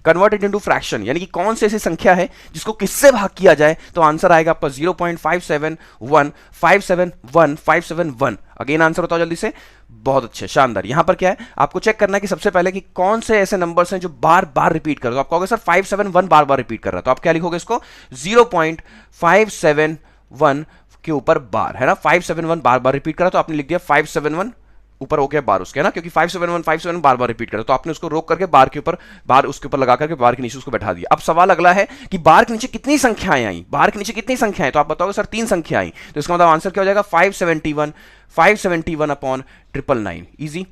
Convert it into fraction, यानी कि कौन सी ऐसी संख्या है जिसको किससे भाग किया जाए, तो आंसर आएगा आपका 0.571571 अगेन आंसर बताओ जल्दी से। बहुत अच्छे, शानदार। यहां पर क्या है, आपको चेक करना है कि सबसे पहले कि कौन से ऐसे नंबर्स हैं जो बार बार रिपीट कर रहे हो। आप कहोगे सर 571 बार बार रिपीट कर रहा है, तो आप क्या लिखोगे इसको 0.571 के ऊपर बार, है ना। 571 बार बार रिपीट करा तो आपने लिख दिया 571 ऊपर हो गया बार उसके, है ना, क्योंकि 571 बार बार रिपीट करा तो आपने उसको रोक करके बार के ऊपर, बार उसके ऊपर लगा करके बार के नीचे उसको बैठा दिया। अब सवाल अगला है कि बार के नीचे कितनी संख्याएं आई, बार के नीचे कितनी संख्याएं, तो आप बताओगे सर 3 संख्या आई, तो इसका मतलब आंसर क्या हो जाएगा 571 अपॉन 999। इजी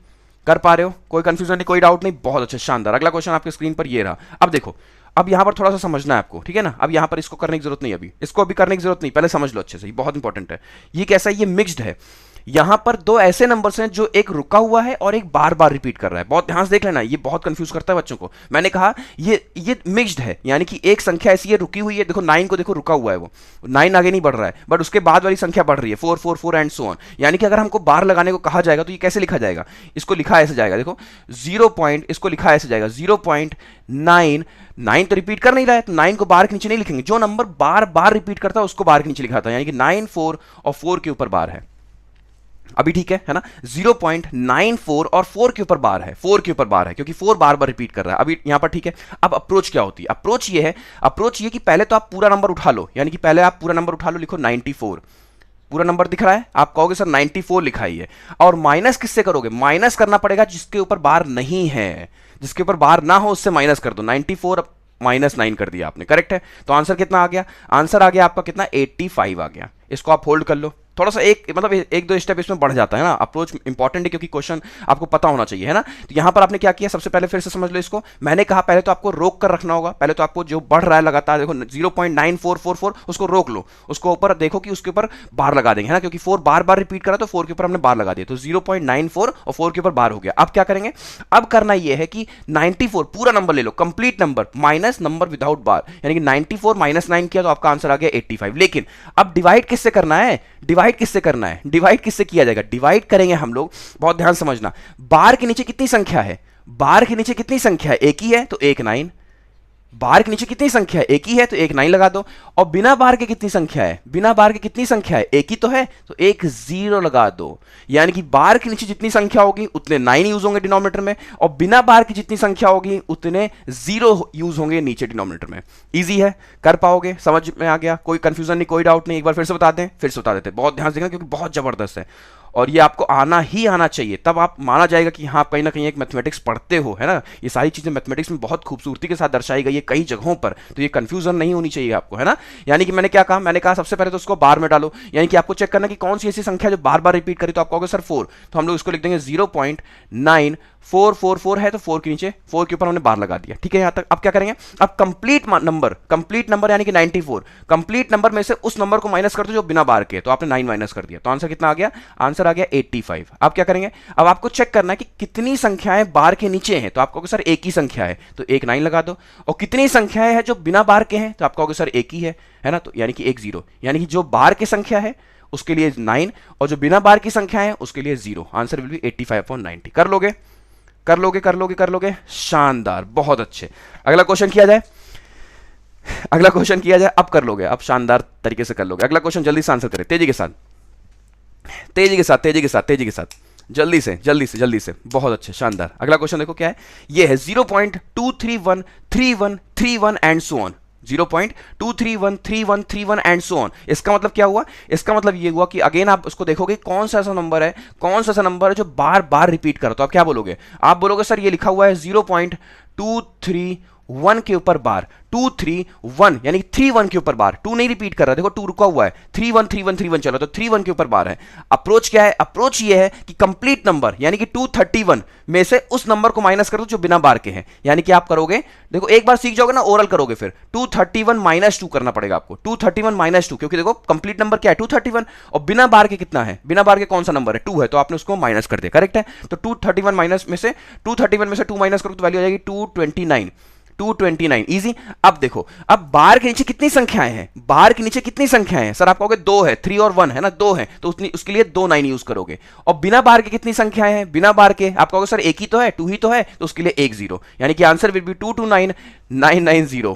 कर पा रहे हो, कोई कंफ्यूजन नहीं, कोई डाउट नहीं, बहुत अच्छा, शानदार। अगला क्वेश्चन आपके स्क्रीन पर ये रहा। अब देखो, अब यहां पर थोड़ा सा समझना है आपको, ठीक है ना। अब यहां पर इसको करने की जरूरत नहीं, अभी इसको अभी करने की जरूरत नहीं, पहले समझ लो अच्छे से, ये बहुत इंपॉर्टेंट है। ये कैसा है, ये मिक्स्ड है। यहां पर दो ऐसे नंबर्स हैं जो एक रुका हुआ है और एक बार बार रिपीट कर रहा है। बहुत ध्यान से देख लेना, ये बहुत कंफ्यूज करता है बच्चों को। मैंने कहा ये मिक्स्ड है, यानी कि एक संख्या ऐसी है रुकी हुई है, देखो 9 को देखो रुका हुआ है, वो 9 आगे नहीं बढ़ रहा है, बट उसके बाद वाली संख्या बढ़ रही है 4 4 4 एंड सो ऑन। यानी कि अगर हमको बार लगाने को कहा जाएगा तो ये कैसे लिखा जाएगा, इसको लिखा ऐसे जाएगा, देखो 0 पॉइंट, इसको लिखा ऐसे जाएगा 0.9, 9 तो रिपीट कर नहीं रहा है तो 9 को बार के नीचे नहीं लिखेंगे, जो नंबर बार बार रिपीट करता है उसको बार के नीचे लिखा था, यानी कि 9 4 और 4 के ऊपर बार है। अभी ठीक है ना, 0.94 और 4 के ऊपर बार है, 4 के ऊपर बार है क्योंकि 4 बार बार रिपीट कर रहा है। अभी यहां पर ठीक है। अब अप्रोच क्या होती है, अप्रोच ये है, अप्रोच ये कि पहले तो आप पूरा नंबर उठा लो, यानी कि पहले आप पूरा नंबर उठा लो, लिखो 94, पूरा नंबर दिख रहा है, आप कहोगे सर 94 लिखा ही है, और माइनस किससे करोगे, माइनस करना पड़ेगा जिसके ऊपर बार नहीं है, जिसके ऊपर बार ना हो उससे माइनस कर दो। 94 -9 कर दिया आपने, करेक्ट है। तो आंसर कितना आ गया, आंसर आ गया आपका कितना 85 आ गया। इसको आप होल्ड कर लो, थोड़ा सा एक मतलब एक दो स्टेप इसमें बढ़ जाता है ना। अप्रोच इंपॉर्टेंट है क्योंकि क्वेश्चन आपको पता होना चाहिए, है ना। तो यहां पर आपने क्या किया, सबसे पहले फिर से समझ लो इसको। मैंने कहा पहले तो आपको रोक कर रखना होगा, पहले तो आपको जो बढ़ रहा है लगातार, देखो 0.9444 उसको रोक लो, उसको ऊपर देखो कि उसके ऊपर बार लगा देंगे, है ना, क्योंकि 4 बार बार रिपीट करा तो 4 के ऊपर हमने बार लगा दिया, तो 0.94 और 4 के ऊपर बार हो गया। अब क्या करेंगे, अब करना यह है कि 94 पूरा नंबर ले लो, complete number minus number without bar, यानी कि 94 -9 किया तो आपका आंसर आ गया 85। लेकिन अब डिवाइड किससे करना है, डिवाइड किससे करना है, डिवाइड किससे किया जाएगा, डिवाइड करेंगे हम लोग, बहुत ध्यान समझना, बार के नीचे कितनी संख्या है, बार के नीचे कितनी संख्या है, एक ही है तो 1 9, बार के नीचे कितनी संख्या है, एक ही है तो 1 9 लगा दो, और बिना बार के कितनी संख्या है, बिना बार के कितनी संख्या है, एक ही तो है तो 1 0 लगा दो। यानी कि बार के नीचे जितनी संख्या होगी उतने 9 यूज होंगे डिनोमिनेटर में, और बिना बार की जितनी संख्या होगी उतने 0 यूज होंगे नीचे डिनोमिनेटर में। इजी है, कर पाओगे, समझ में आ गया, कोई कंफ्यूजन नहीं, कोई डाउट नहीं। एक बार फिर से बता दें, फिर से बता देते, बहुत ध्यान से देखना क्योंकि बहुत जबरदस्त है और ये आपको आना ही आना चाहिए, तब आप माना जाएगा कि हाँ कहीं ना कहीं एक मैथमेटिक्स पढ़ते हो, है ना। ये सारी चीजें मैथमेटिक्स में बहुत खूबसूरती के साथ दर्शाई गई है कई जगहों पर, तो ये कंफ्यूजन नहीं होनी चाहिए आपको, है ना। यानी कि मैंने क्या कहा, मैंने कहा सबसे पहले तो उसको बार में डालो, यानी कि आपको चेक करना कि कौन सी ऐसी संख्या जो बार बार रिपीट करी, तो आप कहोगे सर 4, तो हम लोग इसको लिख देंगे 0.9444 है तो 4 के नीचे 4 के ऊपर हमने बार लगा दिया, ठीक है यहां तक। अब क्या करेंगे, अब कंप्लीट नंबर यानी कि 94 कंप्लीट नंबर में से उस नंबर को माइनस कर दो जो बिना बार के, तो आपने 9 माइनस कर दिया, तो आंसर कितना आ गया, आंसर आ गया 85। अब क्या करेंगे, अब आपको चेक करना है कि कितनी संख्याएं बार के नीचे हैं, तो आप कहोगे सर एक ही संख्या है तो 1 9 लगा दो, और कितनी संख्याएं हैं जो बिना बार के हैं, तो आप कहोगे सर एक ही है ना, तो यानी कि 1 0, यानी कि जो बार की संख्या है उसके लिए 9 और जो बिना बार की संख्या है उसके लिए 0। Answer will be 85/90। कर लोगे, कर लोगे, कर लोगे, कर लोगे, शानदार, बहुत अच्छे। अगला क्वेश्चन किया जाए, अगला क्वेश्चन किया जाए, अब कर लोगे, अब शानदार तरीके से कर लोगे। अगला क्वेश्चन जल्दी से आंसर करें, तेजी के साथ, तेजी के साथ, तेजी के साथ, तेजी के साथ, जल्दी से, जल्दी से, जल्दी से, बहुत अच्छे, शानदार। अगला क्वेश्चन देखो क्या है, ये है 0.2313131 and so on, 0.2313131 and so on. इसका मतलब क्या हुआ, इसका मतलब ये हुआ कि अगेन आप उसको देखोगे कौन सा ऐसा नंबर है, कौन सा ऐसा नंबर है जो बार बार रिपीट कर, तो आप क्या बोलोगे, आप बोलोगे सर ये लिखा हुआ है 0.231 के ऊपर बार, 231 यानी 31 के ऊपर बार, 2 नहीं रिपीट कर रहा, देखो 2 रुका हुआ है, 31 चल रहा, तो 31 के ऊपर बार है। अप्रोच क्या है, अप्रोच ये है कि कंप्लीट नंबर यानी कि 231 में से उस नंबर को माइनस कर दो जो बिना बार के हैं, यानी कि आप करोगे, देखो एक बार सीख जाओगे ना, ओरल करोगे, फिर 231 -2 करना पड़ेगा आपको, 231 -2, क्योंकि देखो कंप्लीट नंबर क्या है 231 और बिना बार के कितना है, बिना बार के कौन सा नंबर है 2 है, तो आपने उसको माइनस कर दिया, करेक्ट है। तो 231 में से 2 माइनस करो तो वैल्यू आ जाएगी 229, 229 इजी। अब देखो, अब बार के नीचे कितनी संख्याएं हैं, बार के नीचे कितनी संख्याएं हैं सर, आप कहोगे 2 है, 3 और 1 है ना, 2 है, तो उसके लिए 2 9 यूज करोगे। और बिना बार के कितनी संख्याएं हैं, बिना बार के आप कहोगे सर एक ही तो है, 2 ही तो है, तो उसके लिए 1 0, यानी कि आंसर विल बी 229 990।